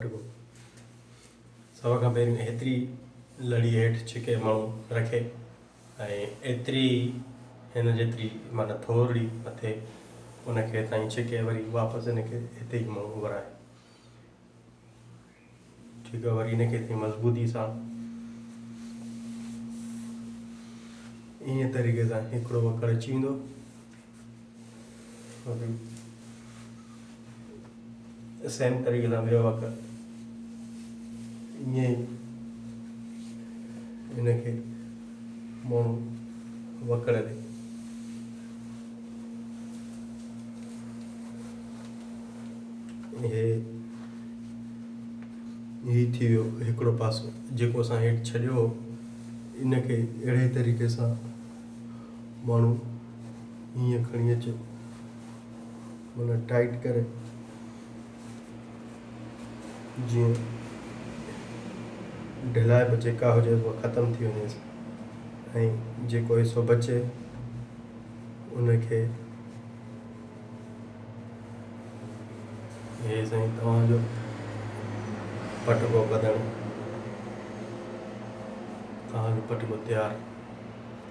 patko सभ खां पहिरियों एतिरी लड़ी हेठि छिके माण्हू रखे ऐं एतिरी हिन जेतिरी माना थोरी मथे उनखे ताईं छिके वरी वापसि हिनखे हिते ई माण्हू वराए। ठीकु आहे, वरी हिनखे ताईं मज़बूती सां ईअं तरीक़े सां हिकिड़ो वकड़ अची वेंदो। सेम तरीक़े सां ॿियो वकड़ ईअं ई हिनखे माण्हू वकड़ ते ही थी वियो हिकिड़ो पासो जेको असां हेठि छॾियो हो। इनखे अहिड़े तरीक़े सां माण्हू हीअं खणी अचे माना टाइट करे जीअं ढिलाई जेका हुजे उहा ख़तमु थी वञेसि ऐं जेको हिसो बचे उनखे हे साईं तव्हांजो पटको ॿधणु तव्हांजो पटको तयारु।